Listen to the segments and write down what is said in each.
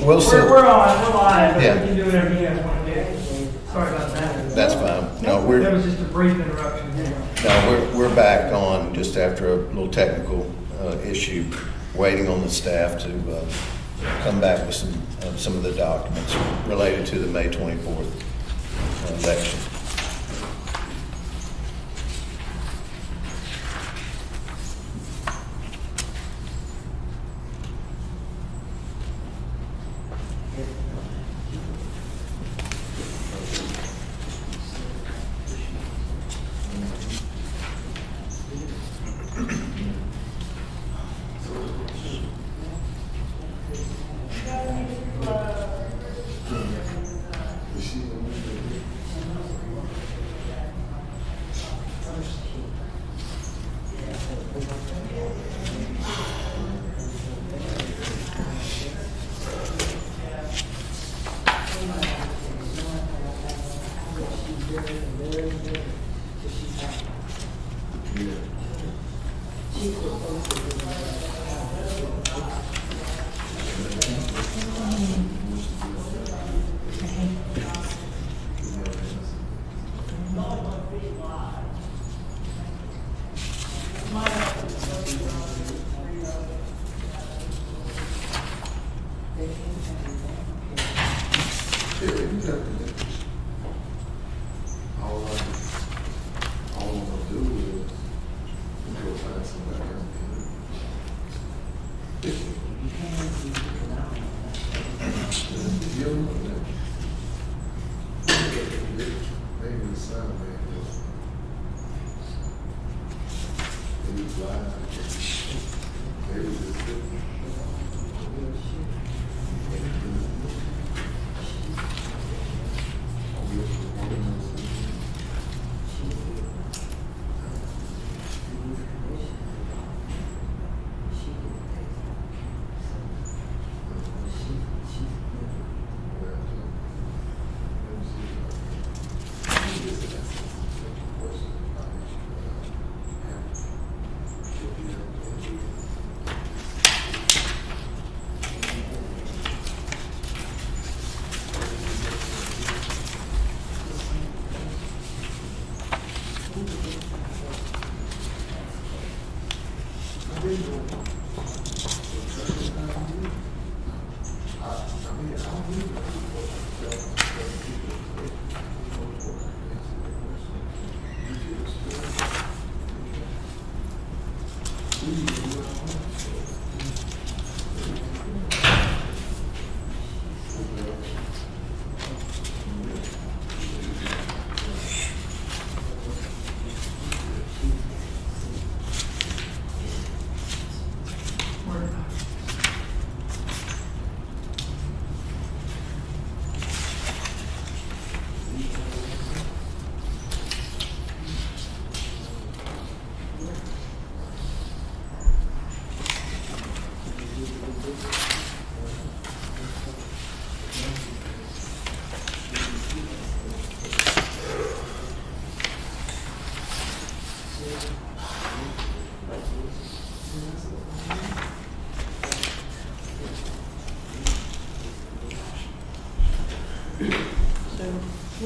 we'll see. We're live, but Yeah. we can do whatever you guys want to do. Sorry about that. That's fine. No, That was just a brief interruption. we're back on just after a little technical issue, waiting on the staff to come back with some of the documents related to the May 24th election.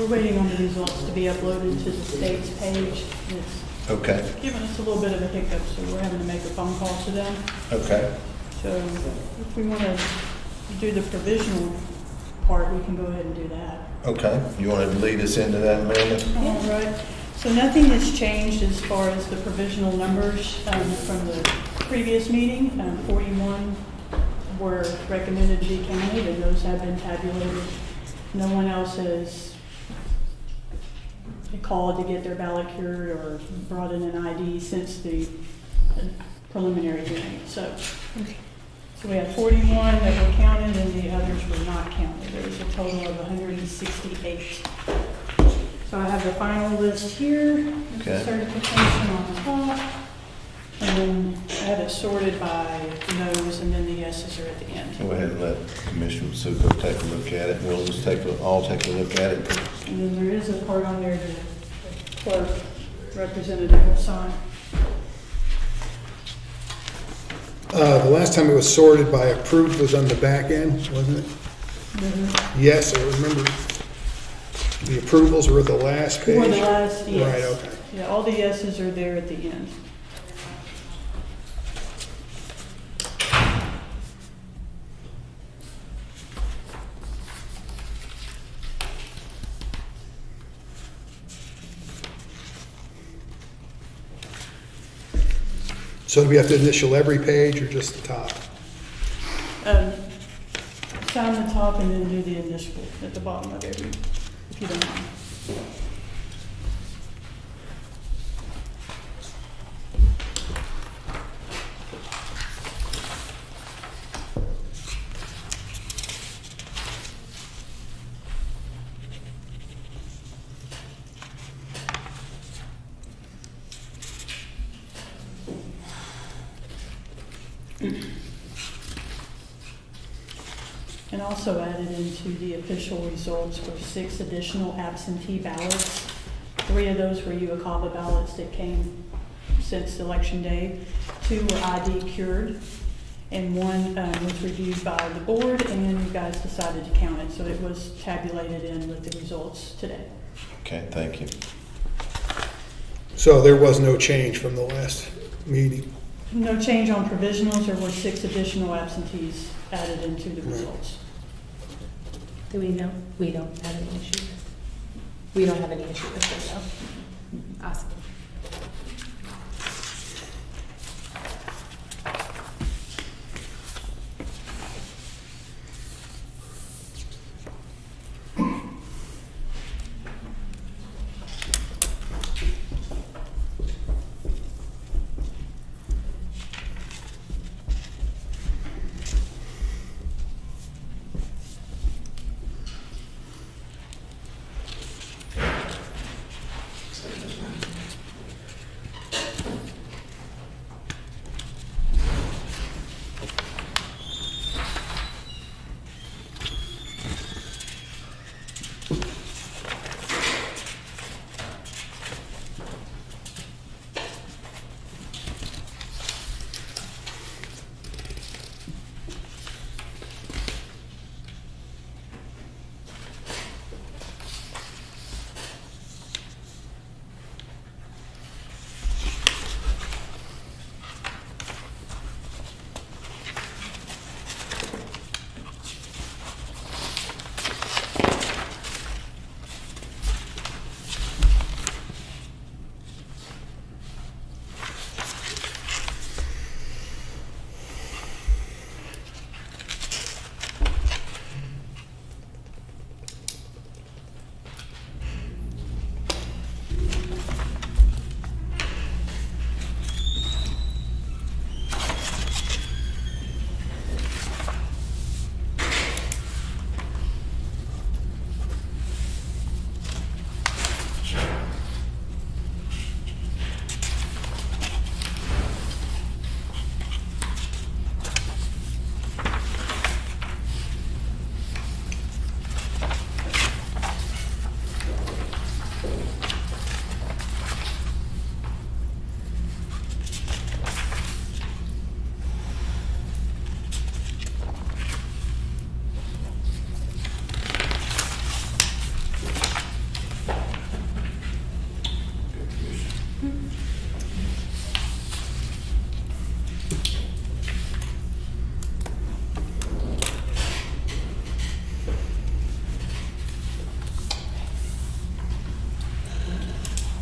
We're waiting on the results to be uploaded to the state's page. It's Okay, giving us a little bit of a hiccup, so we're having to make a phone call to them. okay. So if we want to do the provisional part, we can go ahead and do that. Okay, you want to lead us into that, Amanda? All right. So nothing has changed as far as the provisional numbers from the previous meeting. 41 were recommended to be counted, and those have been tabulated. No one else has called to get their ballot cured or brought in an ID since the preliminary hearing. So we have 41 that were counted and the others were not counted. There was a total of 168. So I have the final list here. Okay. Certification on the top. And then I have it sorted by no's, and then the yeses are at the end. Go ahead and let Commissioner Suko take a look at it. We'll just all take a look at it. And then there is a part on there that the clerk representative will sign. The last time it was sorted by approved was on the back end, wasn't it? Yes, I remember the approvals were at the last page. For the last, yes. Right, okay. Yeah, all the yeses are there at the end. So do we have to initial every page or just the top? Sign the top and then do the initial at the bottom of every, if you don't mind. And also added into the official results were 6 additional absentee ballots. 3 of those were UOCAVA ballots that came since election day. 2 were ID cured, and 1 was reviewed by the board, and you guys decided to count it. So it was tabulated in with the results today. Okay, thank you. So there was no change from the last meeting. No change on provisionals. There were 6 additional absentees added into the results. Do we know? We don't have any issue. We don't have any issue with it, though. Awesome.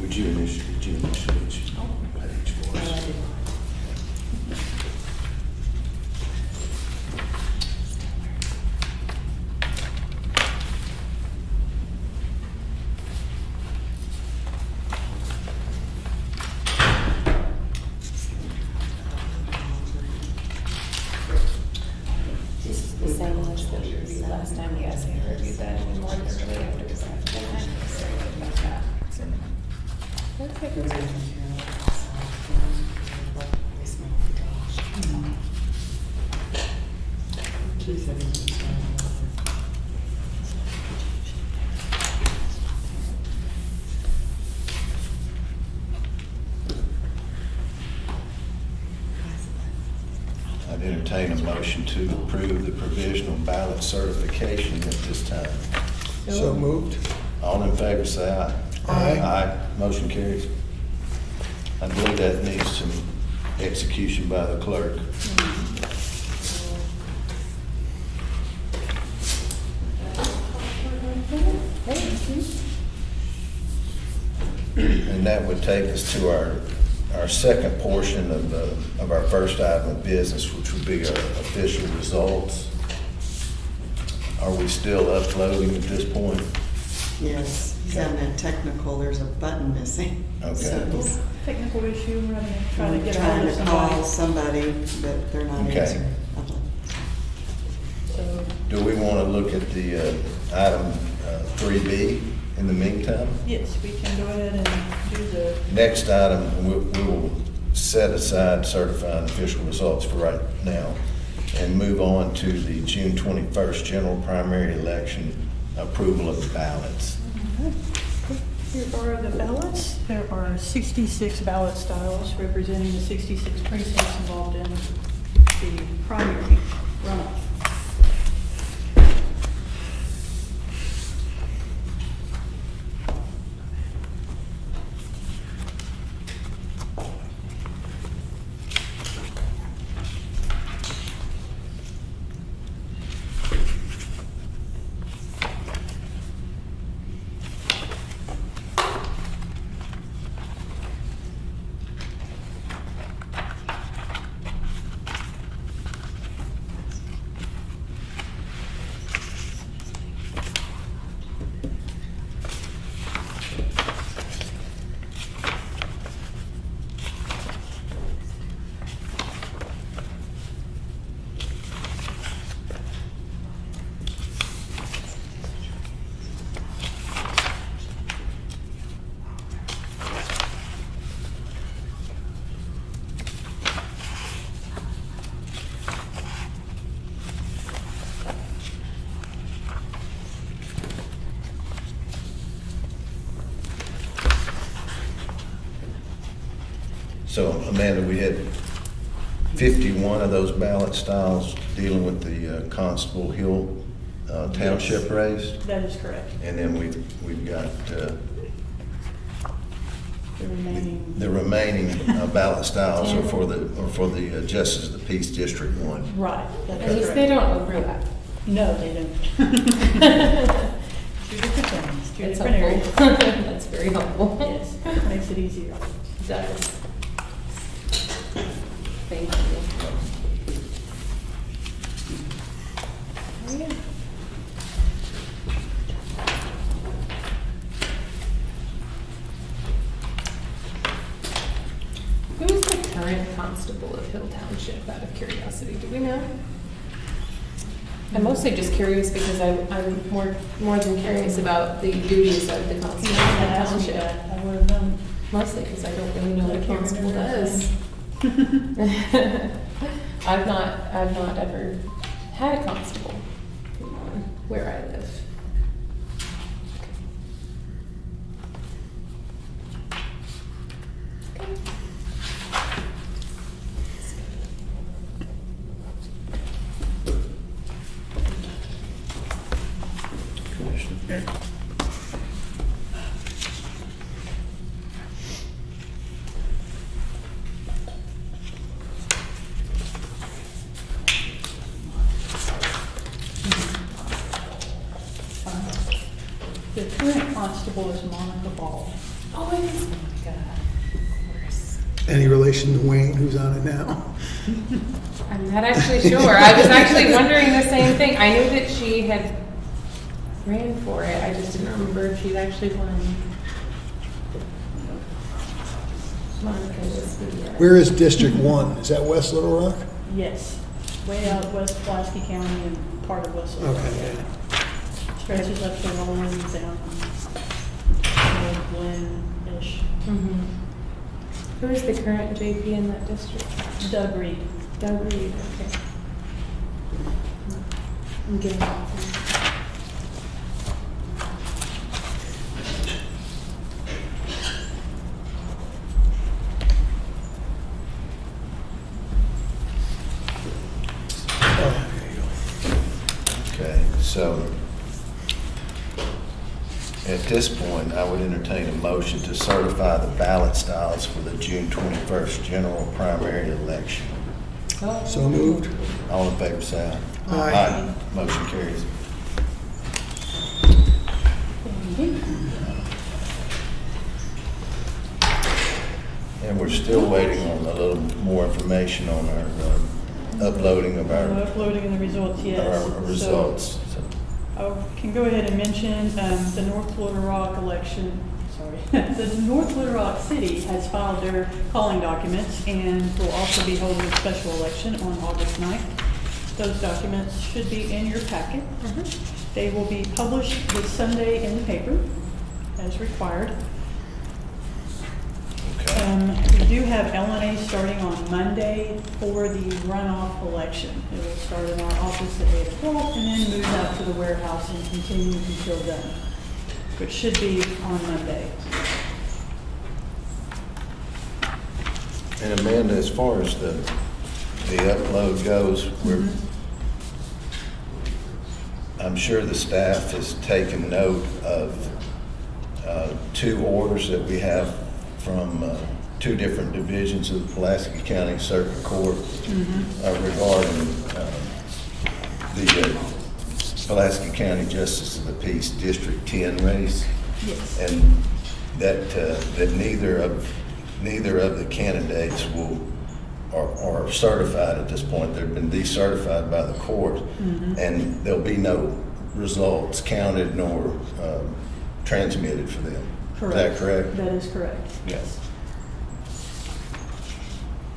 Would you initiate each page for us? This is the same list that we reviewed last time. You guys can review that even more thoroughly after the fact. Sorry about that. That's okay. I'd entertain entertain a motion to approve the provisional ballot certification at this time. So moved. All in favor, say aye. Aye. Aye. Motion carries. I believe that needs some execution by the clerk. And that would take us to our second portion of our first item of business, which would be our official results. Are we still uploading at this point? Yes, he's having a technical, there's a button missing. Okay. So Technical issue, we're gonna try to I'm get a hold trying of to call somebody. somebody, but they're not Okay. answering. So, Do we want to look at the item 3B in the meantime? yes, we can go ahead and do the, Next item, we will set aside certifying official results for right now and move on to the June 21st general primary election approval of the ballots. here are the ballots. There are 66 ballot styles representing the 66 precincts involved in the primary runoff. So Amanda, we had 51 of those ballot styles dealing with the Constable Hill Township race. That is correct. And then we've got The remaining, the remaining ballot styles are for the Justice of the Peace District 1. right, that At is least they correct. don't overlap. No, they don't. Two different things, two That's different areas. helpful. That's very helpful. Yes, makes it easier. It does. Thank you. Oh, yeah. Who is the current constable of Hill Township, out of curiosity? Do we know? I'm mostly just curious because I'm more than curious about the duties of the constable of Hill Ask me Township. that, I would have known. Mostly because I don't really know what a I can't constable remember his does. I've not ever had a constable where I live. Okay. Commissioner. The current constable is Monica Ball. Oh, it is Monica, of course. Any relation to Wayne, who's on it now? I'm not actually sure. I was actually wondering the same thing. I knew that she had ran for it. I just didn't remember if she'd actually won. Monica was the. Where is District 1? Is that West Little Rock? Yes, way out west Pulaski County and part of West Little Rock. Okay, yeah. Stretches up to Rollins, down Old Glen-ish. Mhm. Who is the current JP in that district? Doug Reed. Doug Reed, okay. I'm getting off. Okay, so at this point, I would entertain a motion to certify the ballot styles for the June 21st general primary election. So moved. All in favor, say aye. Aye. Motion carries. Thank you. And we're still waiting on a little more information on our uploading of We're our uploading the results, yes. our results. So, I can go ahead and mention the North Little Rock election, sorry. The North Little Rock City has filed their calling documents and will also be holding a special election on August 9th. Those documents should be in your packet. They will be published this Sunday in the paper as required. okay. We do have LNA starting on Monday for the runoff election. It will start in our office at 8 o'clock and then move out to the warehouse and continue until done, which should be on Monday. And Amanda, as far as the upload goes, I'm sure the staff has taken note of two orders that we have from two different divisions of the Pulaski County Circuit Court regarding the Pulaski County Justice of the Peace District 10 race. Yes. And that neither of the candidates are certified at this point. They've been decertified by the court, and there'll be no results counted nor transmitted for them. Correct. Is that correct? That is correct. Yes.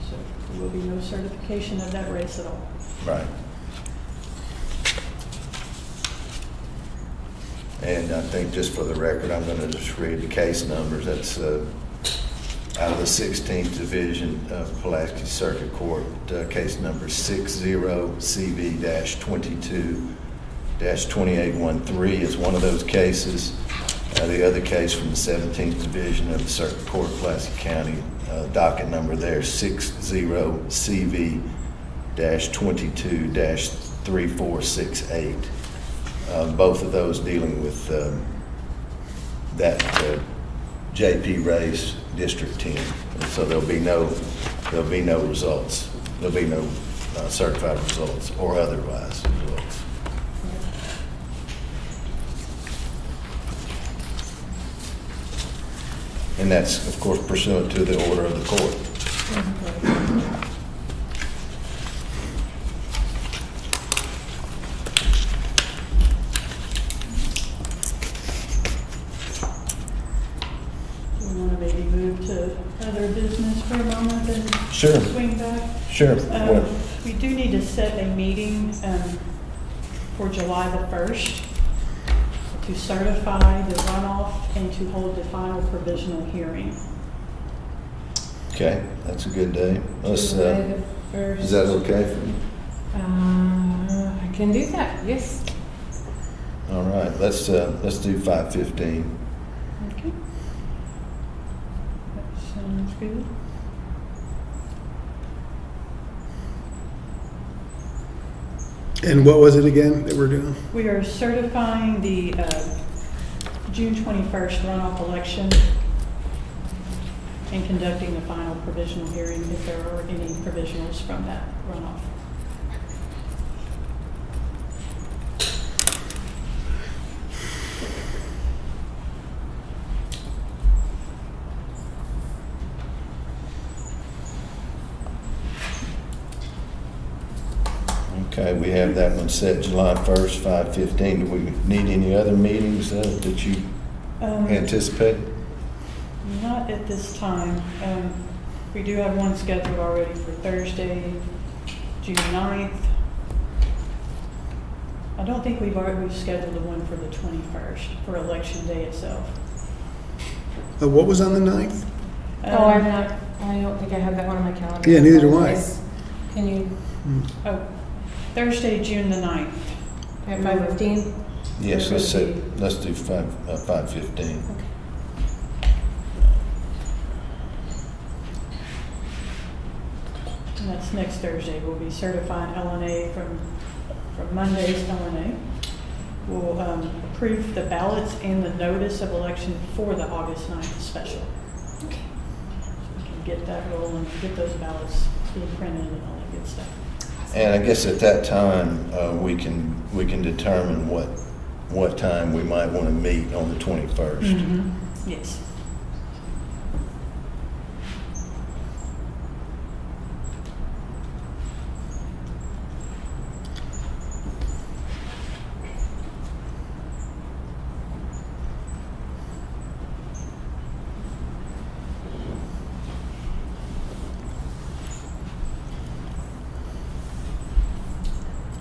So there will be no certification of that race at all. Right. And I think just for the record, I'm going to just read the case numbers. That's out of the 16th Division of Pulaski Circuit Court, case number 60CV-22-2813 is one of those cases. The other case from the 17th Division of the Circuit Court, Pulaski County, docket number there, 60CV-22-3468. Both of those dealing with that JP race, District 10. And so there'll be no results. There'll be no certified results or otherwise results. And that's, of course, pursuant to the order of the court. Do we want to maybe move to other business for a moment and Sure. swing back? Sure. We do need to set a meeting for July the 1st to certify the runoff and to hold the final provisional hearing. Okay, that's a good day. Let's, July the 1st. is that okay for you? I can do that, yes. All right, let's do 5:15. Okay. That sounds good. And what was it again that we're doing? We are certifying the June 21st runoff election and conducting the final provisional hearing if there are any provisionals from that runoff. Okay, we have that one set July 1st, 5:15. Do we need any other meetings that you anticipate? Not at this time. We do have one scheduled already for Thursday, June 9th. I don't think we've scheduled the one for the 21st for election day itself. What was on the 9th? Oh, I don't think I have that one on my calendar. Yeah, neither do I. Can you, Thursday, June the 9th. at 5:15? Yes, let's do 5:15. Okay. And that's next Thursday. We'll be certifying LNA from from Monday's LNA. We'll approve the ballots and the notice of election for the August 9th special. Okay. We can get that rolling, get those ballots being printed and all that good stuff. And I guess at that time, we can determine what time we might want to meet on the 21st. Yes.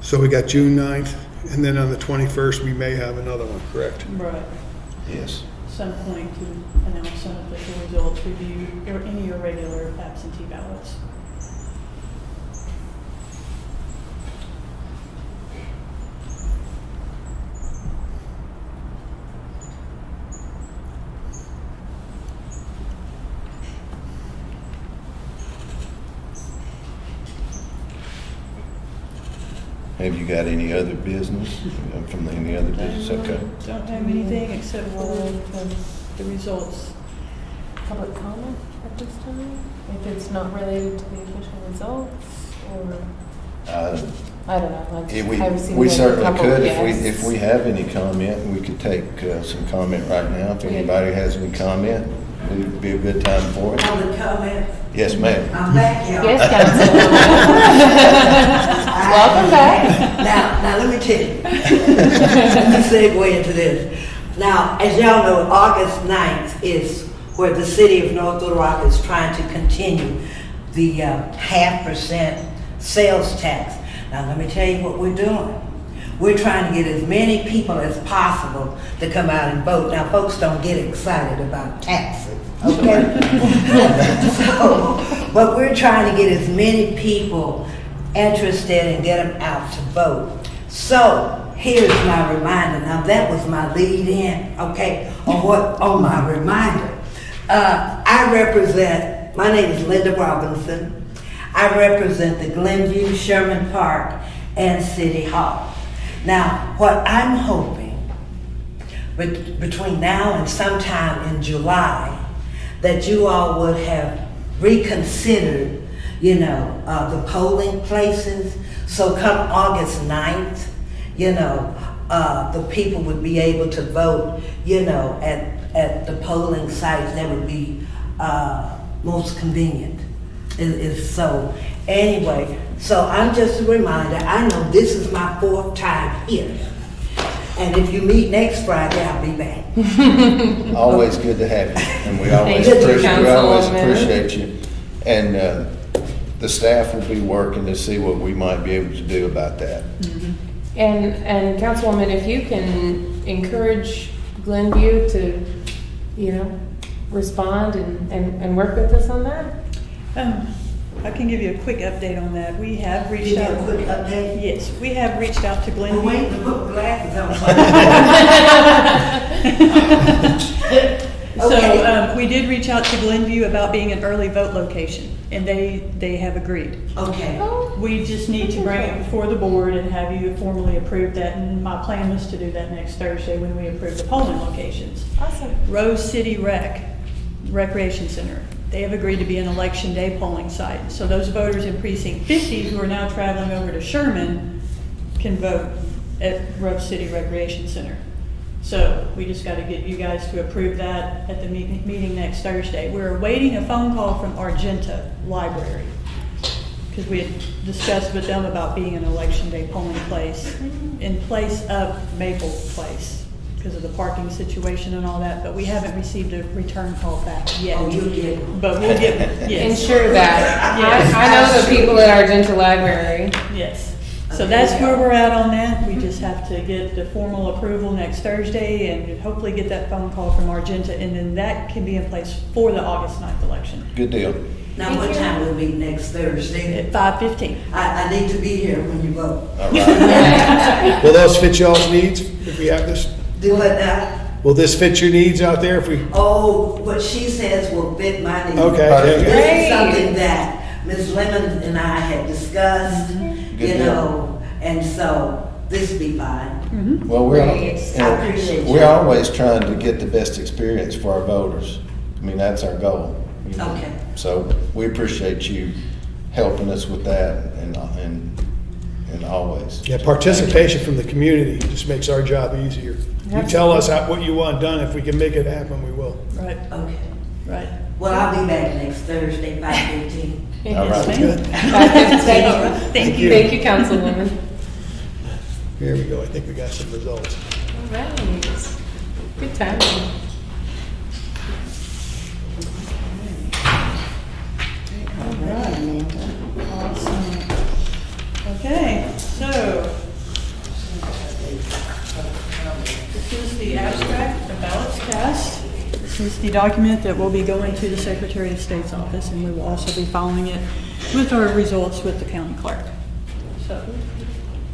So we got June 9th, and then on the 21st, we may have another one, correct? Right. Yes. Some point to announce unofficial results, review or any irregular absentee ballots. Have you got any other business from any other business? Okay. Don't have anything except for the results. Public comment at this time, if it's not related to the official results, or, I don't know. We certainly could, if we have any comment, we could take some comment right now. If anybody has any comment, it would be a good time for it. Public comment. Yes, ma'am. I'm back, y'all. Yes, Councilwoman. Welcome back. Now, let me tell you. Let me segue into this. Now, as y'all know, August 9th is where the city of North Little Rock is trying to continue the 0.5% sales tax. Now, let me tell you what we're doing. We're trying to get as many people as possible to come out and vote. Now, folks don't get excited about taxes, okay? But we're trying to get as many people interested and get them out to vote. So, here's my reminder. Now, that was my lead in, okay, on my reminder. My name is Linda Robinson. I represent the Glenview, Sherman Park, and City Hall. Now, what I'm hoping, between now and sometime in July, that you all would have reconsidered, the polling places. So come August 9th, the people would be able to vote, at the polling sites that would be most convenient. So anyway, so I'm just a reminder, I know this is my 4th time here. And if you meet next Friday, I'll be back. Always good to have you, and we always Thank you, appreciate Councilwoman. you. And the staff will be working to see what we might be able to do about that. And Councilwoman, if you can encourage Glenview to, respond and work with us on that? I can give you a quick update on that. We have reached You out. have a quick update? Yes, we have reached out to I'm Glenview. waiting to put glasses on. So we did reach out to Glenview about being an early vote location, and they have agreed. Okay. We just need to bring it before the board and have you formally approve that, and my plan was to do that next Thursday when we approve the polling locations. Awesome. Rose City Recreation Center, they have agreed to be an election day polling site. So those voters in precinct 50 who are now traveling over to Sherman can vote at Rose City Recreation Center. So we just got to get you guys to approve that at the meeting next Thursday. We're awaiting a phone call from Argenta Library, because we had discussed with them about being an election day polling place in place of Maple Place because of the parking situation and all that, but we haven't received a return call back yet. Oh, you'll get it. But we'll get, yes. Ensure that. Yes. I know the people at Argenta Library. Yes. So that's where we're at on that. We just have to get the formal approval next Thursday and hopefully get that phone call from Argenta, and then that can be in place for the August 9th election Good deal. Now, what time will be next Thursday? at 5:15. I need to be here when you vote. All right. Will those fit y'all's needs if we have this? Do what now? Will this fit your needs out there if we? Oh, what she says will fit my needs. Okay. This Great. is something that Ms. Lemon and I had discussed, Good deal. and so this be fine. Well, Great. I appreciate you. we're always trying to get the best experience for our voters. I mean, that's our goal. you know. Okay. So we appreciate you helping us with that and always. Yeah, participation from the community just makes our job easier. You tell us what you want done, if we can make it happen, we will. Right, Okay. right. Well, I'll be back next Thursday, 5:15. All right. Yes, Good. ma'am. Thank you. Thank you, Councilwoman. Here we go, I think we got some results. All right. Good timing. Awesome. Okay, so this is the abstract, the ballots cast. This is the document that will be going to the Secretary of State's office, and we will also be following it with our results with the county clerk. So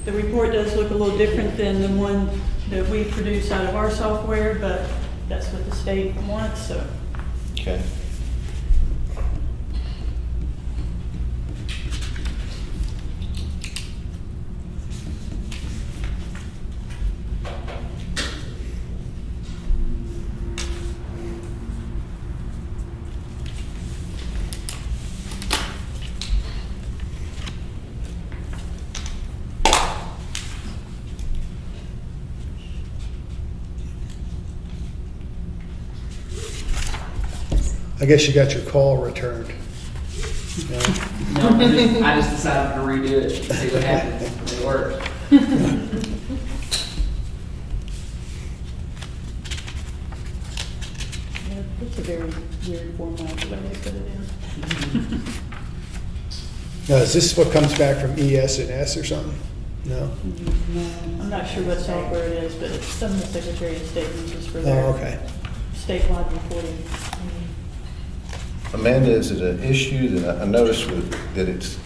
the report does look a little different than the one that we produce out of our software, but that's what the state wants, so. Okay. I guess you got your call returned. No? No, I just decided to redo it, see what happens, and it worked. Yeah, it's a very weird format, the way they put it in. Now, is this what comes back from ES and S or something? No? I'm not sure what software it is, but it's something the Secretary of State uses for Oh, their okay. statewide reporting. Amanda, is it an issue that I noticed that it's,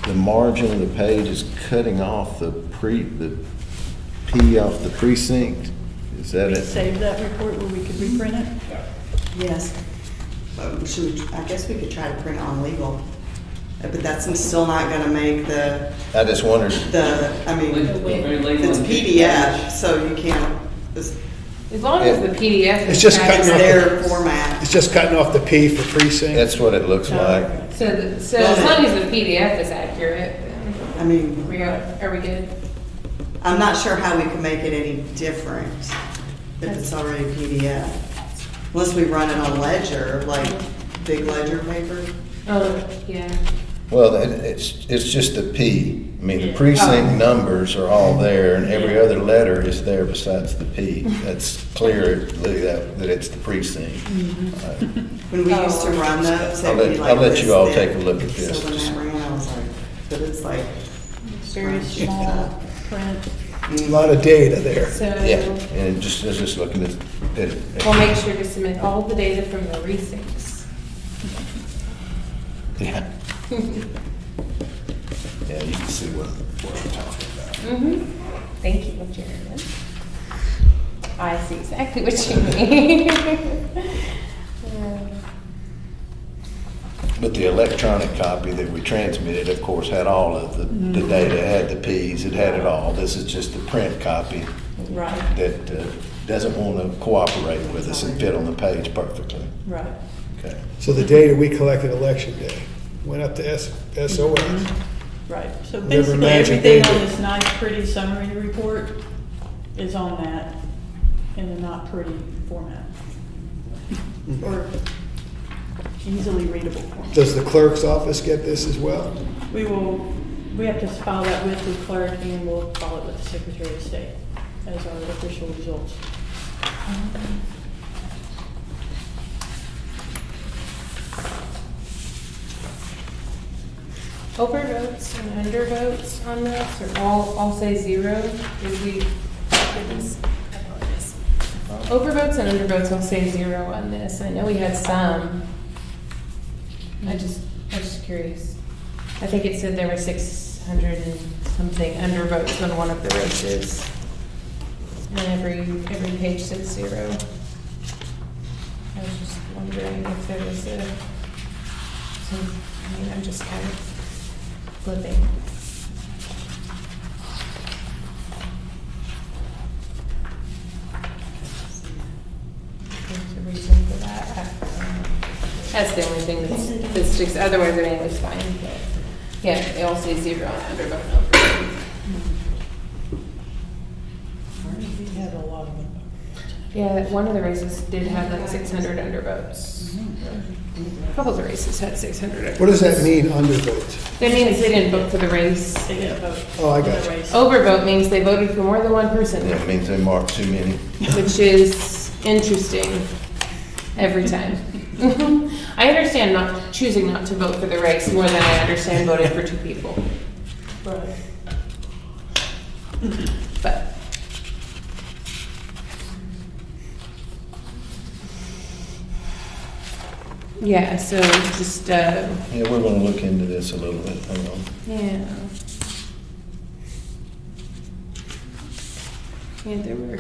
the margin of the page is cutting off the P off the precinct? Is that it? Save that report where we could reprint it? Yes. I guess we could try to print it on legal, but that's still not gonna make I just wondered, I mean, Very legal it's and- PDF, so you can't, it's As long as the PDF It's is just kind cutting of- off their format. It's just cutting off the P for precinct? that's what it looks like. So as long as the PDF is accurate, then I mean, are we good? I'm not sure how we can make it any different if it's already PDF. Unless we run it on Ledger, like big Ledger paper. Oh, yeah. Well, it's just the P. I mean, the Yeah. precinct numbers are all there, and every other letter is there besides the P. That's clearly that it's the precinct. Right. When we used to run those, I'll they'd be let- like I'll let this you all thick. take a look at this. So when that ran, I was like, but it's like. Very small print. A lot of data there. So Yeah, and just looking at it. we'll make sure to submit all the data from the precincts. Yeah. Yeah, you can see what I'm talking about. Mm-hmm. Thank you, Jared. I see exactly what you mean. But the electronic copy that we transmitted, of course, had all of the data, it had the Ps, it had it all. This is just the print copy Right, that doesn't want to cooperate with us and fit on the page perfectly. right. Okay. So the data we collected election day went up to SOS. Right, so Never basically, imagined everything they on did. this nice, pretty summary report is on that in a not pretty format. Or easily readable format. Does the clerk's office get this as well? We have to file that with the clerk, and we'll file it with the Secretary of State as our official results. Overvotes and undervotes on this, or all say zero, did we, overvotes and undervotes all say zero on this. I know we had some. I was just curious. I think it said there were 600 and something undervotes on one of the races. And every page said zero. I was just wondering if there was I'm just kind of flipping. That's the only thing that sticks, otherwise everything looks fine, but, yeah, they all say 0 on undervote and overvote. We had a lot of them. Yeah, one of the races did have like 600 undervotes. A couple of the races had 600 undervotes. What does that mean, undervote? That means they didn't vote for the race. They didn't vote. Oh, I for got the you. race. Overvote means they voted for more than one person, That means they marked too many. which is interesting every time. I understand choosing not to vote for the race more than I understand voting for 2 people. Right. But yeah, so just Yeah, we're gonna look into this a little bit, hang on. yeah. Yeah, there were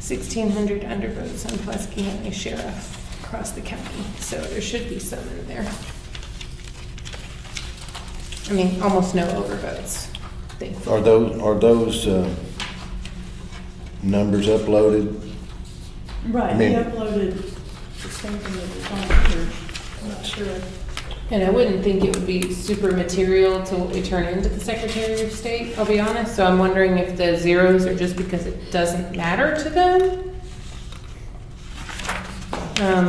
1,600 undervotes on Pulaski County Sheriff across the county, so there should be some in there. I mean, almost no overvotes, thankfully. Are those numbers uploaded? Right, I he mean- uploaded the same thing that was on here. I'm not sure. And I wouldn't think it would be super material to what we turn into the Secretary of State, I'll be honest. So I'm wondering if the zeros are just because it doesn't matter to them?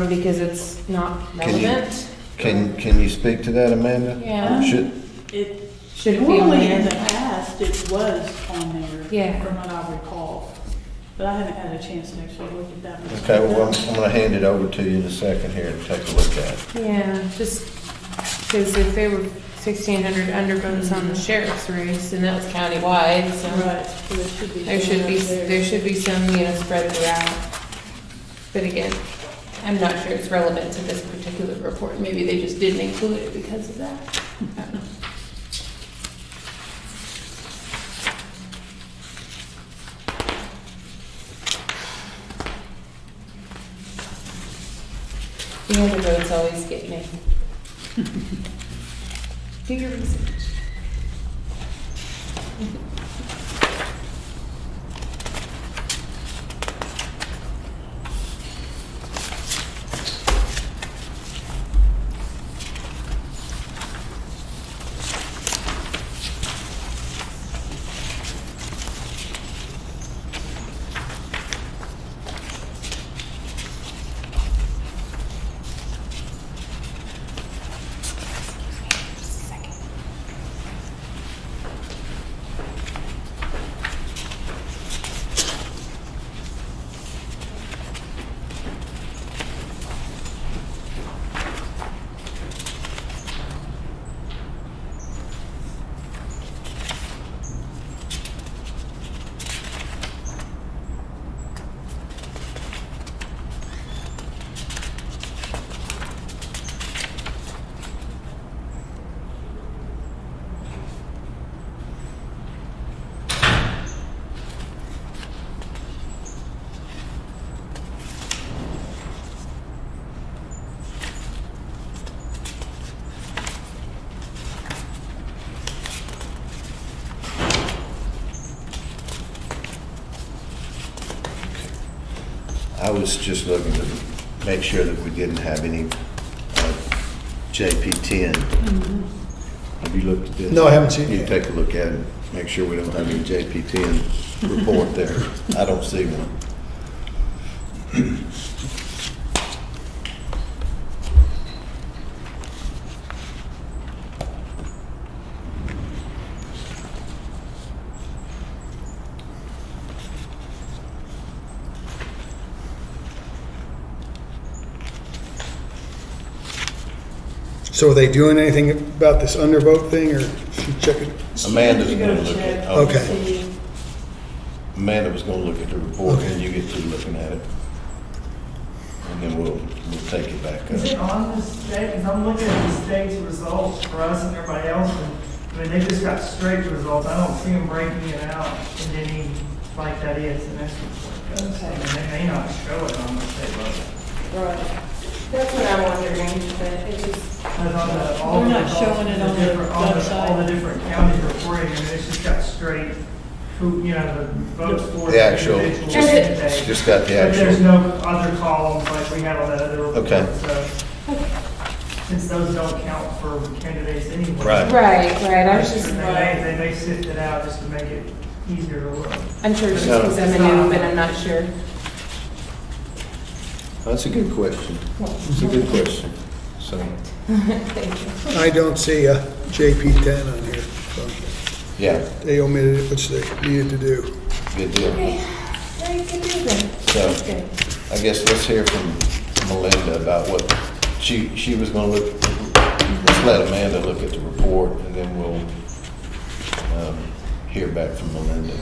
Because it's not Can you- relevant? Can you speak to that, Amanda? Yeah. Should, It, Should it be on normally in the there? past, it was on there. Yeah. From what I recall. But I haven't had a chance to actually look at that. one. okay, well, I'm gonna hand it over to you in a second here to take a look at. Yeah, just because if there were 1,600 undervotes on the sheriff's race, and that was countywide, so Right, so there should be. there should be, there should be some, spread throughout. But again, I'm not sure it's relevant to this particular report. Maybe they just didn't include it because of that. I don't know. The undervotes always get me. Do your research. I was just looking to make sure that we didn't have any JP10. Have you looked at this? No, I haven't seen it You yet. take a look at it, make sure we don't have any JP10 report there. I don't see one. So are they doing anything about this undervote thing, or she checking? Amanda's You gonna gotta look check. at, Okay. See. Amanda was gonna look at the report and you get to looking at it. And then we'll take it back Is it up. on the state, because I'm looking at the state's results for us and everybody else, and, I mean, they just got straight results, I don't see them breaking it out in any, like that is, and that's what's like, I mean, they may not show it on the state level. Right. That's what I'm wondering, but it's just, But on the, all They're the not results, showing it on the different- all website. all the different counties reporting, I mean, it's just got straight, who, the votes for. The actual, individual just, candidates. just got the But there's actual. no other columns like we have on that other report, Okay. so. since those don't count for candidates anyway. Right. Right, I was just, They may sift it out just to make it easier to look. I'm sure it's No. because I'm a new, but I'm not sure. That's a good question. It's a good question. So, Thank you. I don't see a JP10 on here, so yeah, they omitted it, which they needed to do. good deal. Very good deal then. So, That's good. I guess let's hear from Melinda about what she was gonna look, let's let Amanda look at the report, and then we'll hear back from Melinda.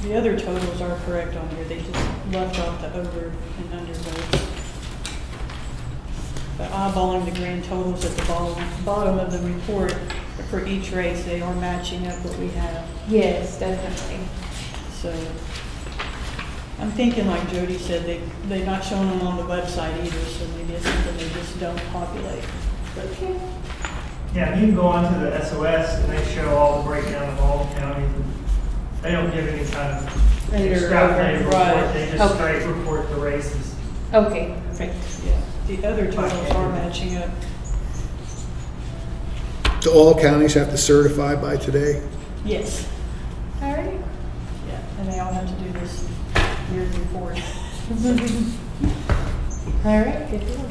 The other totals are correct on here, they just left off the over and under votes. But eyeballing the grand totals at the bottom of the report for each race, they are matching up what we have. Yes, definitely. So I'm thinking, like Jody said, they're not showing them on the website either, so maybe it's something they just don't populate. Okay. Yeah, you can go onto the SOS and they show all the breakdown of all the counties. They don't give any kind of extrapolated Right. report, they just Okay. straight report the races. Okay, perfect. Yeah, the other totals are matching up. So all counties have to certify by today? Yes, All right. yeah, and they all have to do this weird report. All right, good deal.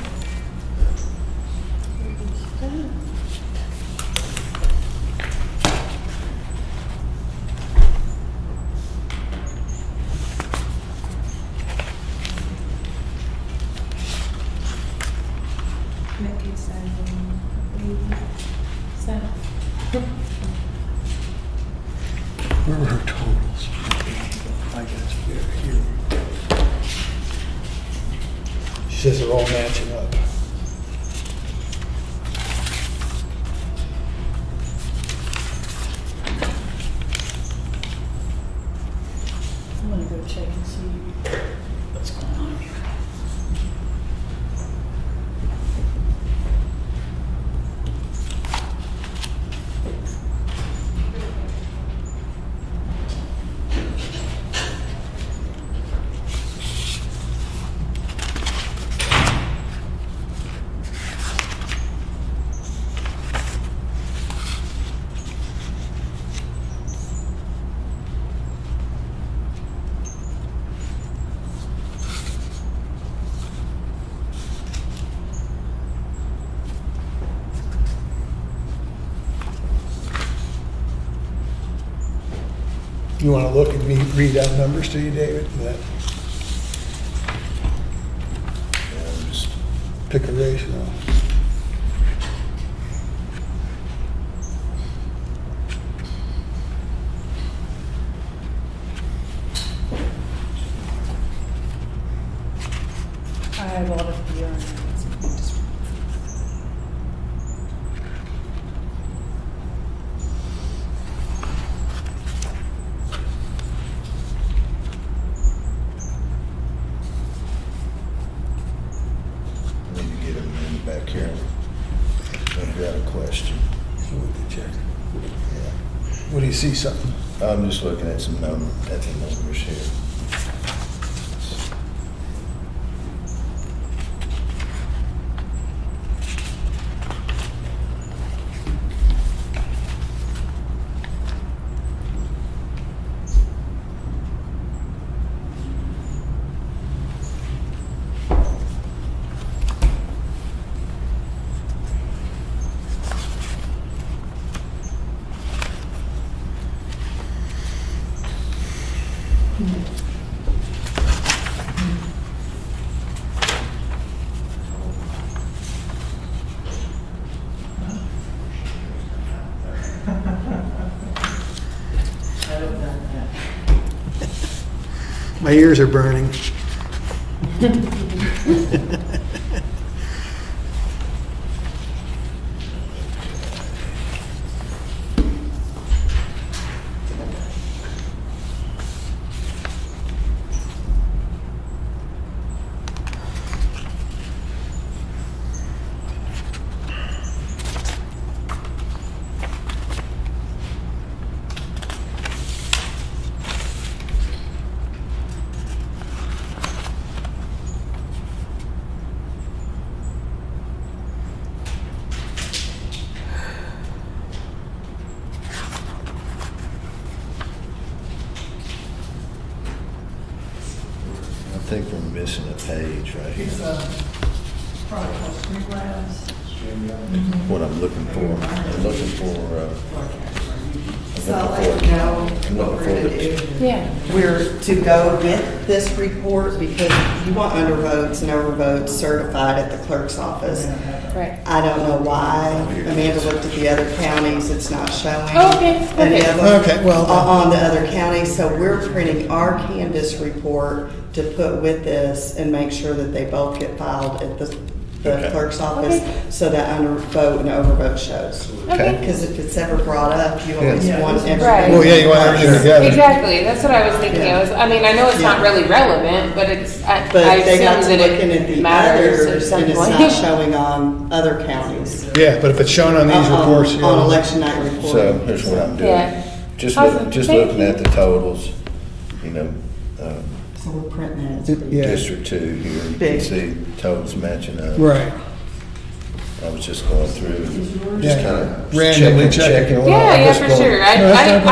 Mickey said, so. Where were her totals? I guess here. She says they're all matching up. I'm gonna go check and see what's going on here. You want to look and read out numbers to you, David? That- Just Pick a race, no. I have all of the, need to get Amanda back here. I've got a question. So we can check. Yeah. What do you see, something? I'm just looking at some at the numbers here. I don't know that. My ears are burning. think we're missing a page right It's here. probably called Streamlabs. What I'm looking for, I'm looking for, So I'll let you know I'm what looking we're for gonna the, do. Yeah. We're to go with this report because you want undervotes and overvotes certified at the clerk's office. Right. I don't know why. Amanda looked at the other counties, it's not showing. Oh, okay, Any okay. of them Okay, well, on the other counties, so we're printing our Canvas report to put with this and make sure that they both get filed at the Okay. clerk's office, Okay. so that undervote and overvote shows. Okay. Because if it's ever brought up, you always Yeah. want everything. Right. well, yeah, you want everything together. Exactly, that's what I was thinking. I mean, I know it's not Yeah. really relevant, but it's, I But I they got assume to that looking at it the matters at others, some and it's not point. showing on other counties. Yeah, but if it's shown on these reports, On yeah. election night so report. here's what I'm Yeah. doing. Just Awesome. just Thank looking you. at the totals, you know, So we're printing it. Yeah. District 2 here, you can Big. see totals matching up. Right. I was just going through, Yeah. just kind of Randomly checking. well, Yeah, I'm yeah, just for going- sure. No, that's I I'm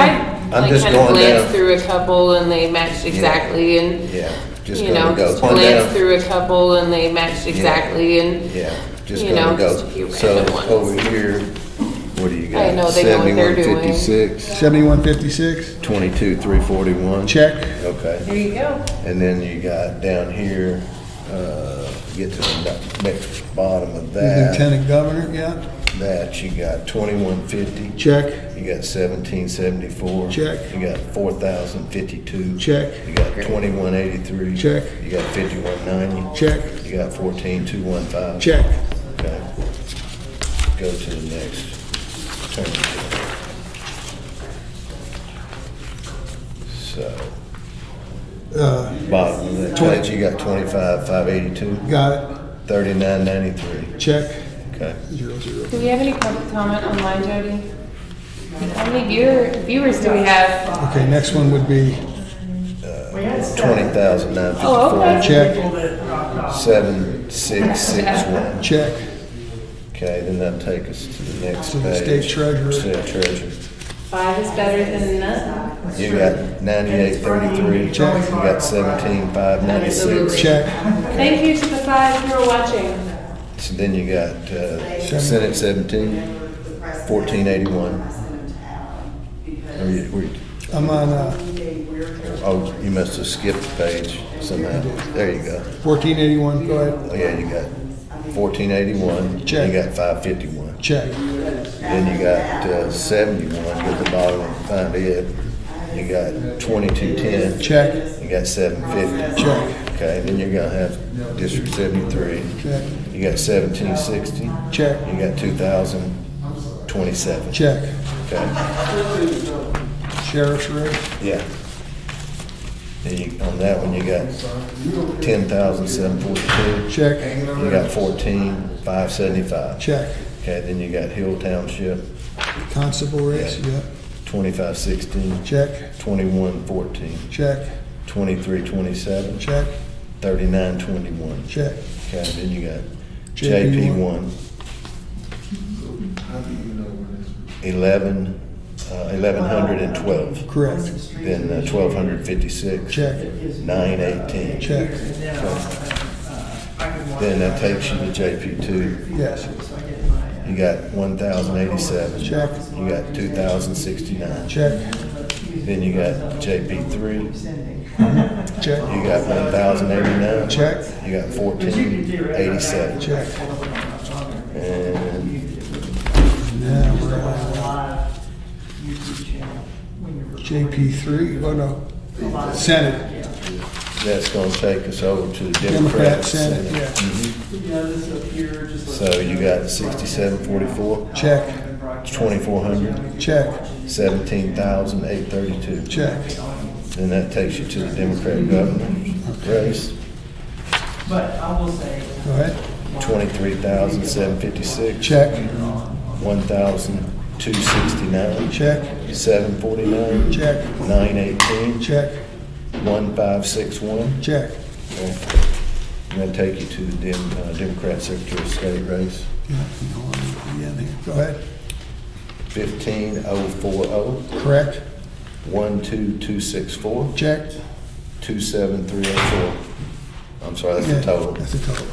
like just kind of going glanced down. through a couple and they matched exactly and, Yeah, just you know, gonna go just one glanced down. through a couple and they matched exactly and, Yeah, just you gonna know, go. just a few So random ones. over here, what do you got? I know they know what they're doing. 7156, 7156, 22,341. check. Okay. here you go. And then you got down here, get to the next bottom of The that. Lieutenant Governor, yeah, That, you got 2150. check, You got 1774. Check. You got 4052. check, You got 2183. Check. You got 5190. check, You got 14215. check. Okay. Go to the next turn. So, bottom of that page, you got 25,582, Got it, 3993. check, Okay. 00. Do we have any public comment online, Jody? How many viewers do we have? Okay, next one would be, We had 20,954. Oh, okay. check, people that dropped off. 7661. check, Okay, then that'll take us to the next To the page. state treasurer. State treasurer. 5 is better than none. You got 9833. Check. You got 17,596. check, Thank you to the 5 who are watching. So then you got Senate 17, 1481. I'm on, Oh, you must have skipped a page somehow. There you go. 1481, go ahead, Oh, yeah, you got 1481. Check. You got 551. check, Then you got 71, go to the bottom and find it. You got 2210. check, You got 750. check, Okay, then you're gonna have District 73. check, You got 1760. check, You got 2027. check. Okay, Sheriff's race, yeah. And on that one, you got 10,742. check, You got 14,575. check. Okay, then you got Hill Township, Constable race, yeah, 2516, check, 2114, check, 2327, check, 3921. check. Okay, then you got JP1. JP1, 1112, Correct, then 1256, check, 918. check, Then that takes you to JP2. yes, You got 1,087. check, You got 2,069. check, Then you got JP3. check, You got 1,089. check, You got 1,487. check. And Now we're on Live YouTube channel when you're JP3, oh no, Senate, that's gonna take us over to the Democrat Democrat Senate, Senate. yeah, Yeah, this up here, just. So you got 6744, check, 2,400, check, 17,832. check, Then that takes you to the Democrat governor race, But I will say, go ahead, 23,756. check, 1,269. check, 749. check, 918. check, 1561. check. Okay. And that'll take you to the Democrat Secretary of State race, Yeah, go ahead, 15040, correct, 12264, check, 27304. I'm sorry, that's Yeah, the total. That's the total.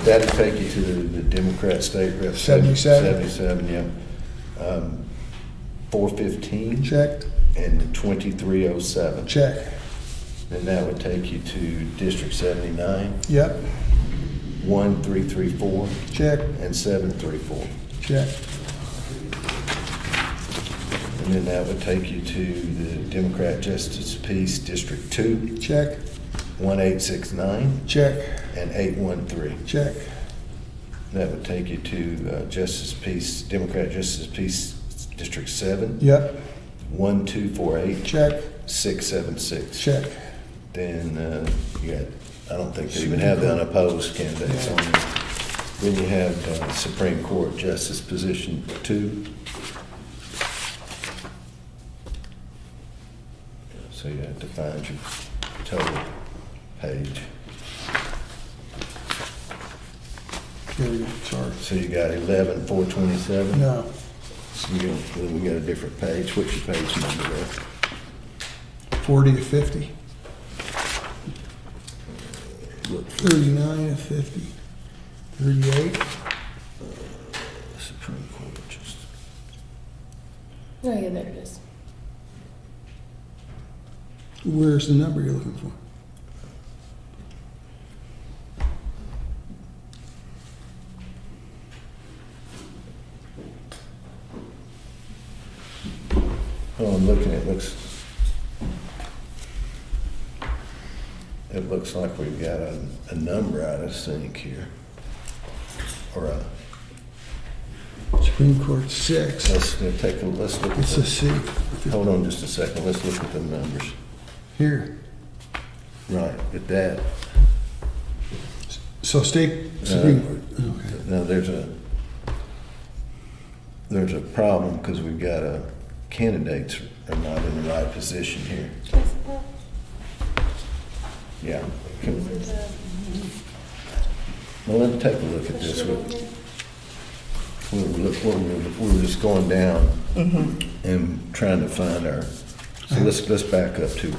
That'd take you to the Democrat state rep. 77. 77, yeah. 415. Checked, And 2307. check. Then that would take you to District 79, Yep, 1334, check, and 734. check, And then that would take you to the Democrat Justice Peace District 2, check, 1869, check, and 813. check, That would take you to Justice Peace, Democrat Justice Peace District 7, yep, 1248, check, 676. check. Then you got, I don't think they even have the unopposed candidates on there. Then you have Supreme Court Justice Position 2. So you have to find your total page. Here we go, sorry. So you got 11,427. No, So then we got a different page. What's your page number there? 40 to 50, Look for 39 to 50, 38, Supreme Court Justice. Oh, yeah, there it is. where's the number you're looking for? Oh, I'm looking, it looks like we've got a number out of sync here. Or Supreme Court 6, let's look at it's a the, C. hold on just a second, let's look at the numbers. Here, Right, at that, so state Supreme Court, okay. now there's a problem because we've got candidates are not in the right position here. Yeah. Well, let's take a look at this. We were just going down and trying to find our, so let's back up to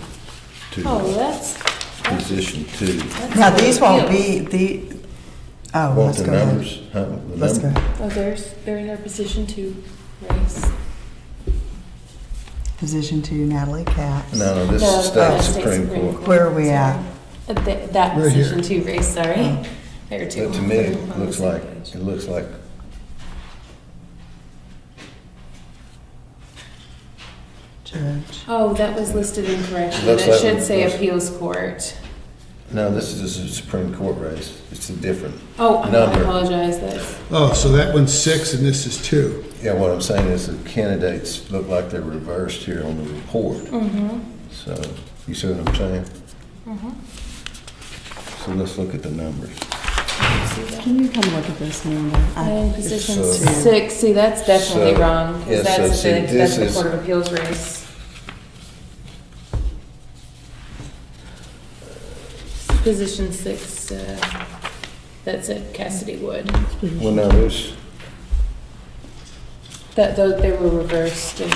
Oh, that's. position 2. Now, these won't be oh, Want let's the go ahead. numbers? Huh? The Let's go. number? ahead. Oh, there's our position 2 race. Position 2, Natalie Katz. No, this No, is state state Supreme Court. Where are we at? That Right here. position 2 race, sorry. There are 2. But to me, it looks like, Judge. Oh, that was listed incorrectly. Looks That like should it say was- appeals court. no, this is a Supreme Court race. It's a different Oh, I number. apologize, that's, Oh, so that one's 6 and this is 2. Yeah, what I'm saying is the candidates look like they're reversed here on the report. So, you see what I'm saying? So let's look at the numbers. Can you come look at this number? and position So- 6, see, that's definitely So- wrong, yeah, because so that's see, the this is- Court of Appeals race. Position 6, that's at Cassidy Wood. Well, no, there's, They were reversed and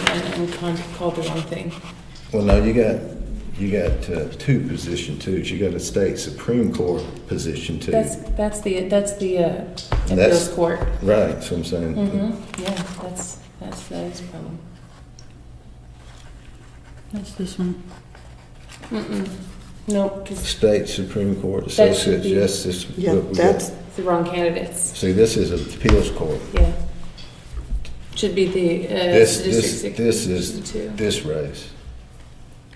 called the wrong thing. well, no, you got 2 position 2s. You got a state Supreme Court position 2. That's the That's- appeals court. Right, so I'm saying, Yeah, that is a problem. That's this one. Nope, because state Supreme Court, That should Associate be- Justice. Yeah, look, we got- that's, it's the wrong candidates. See, this is an appeals court. Yeah. Should be the This District 6. is two. this race.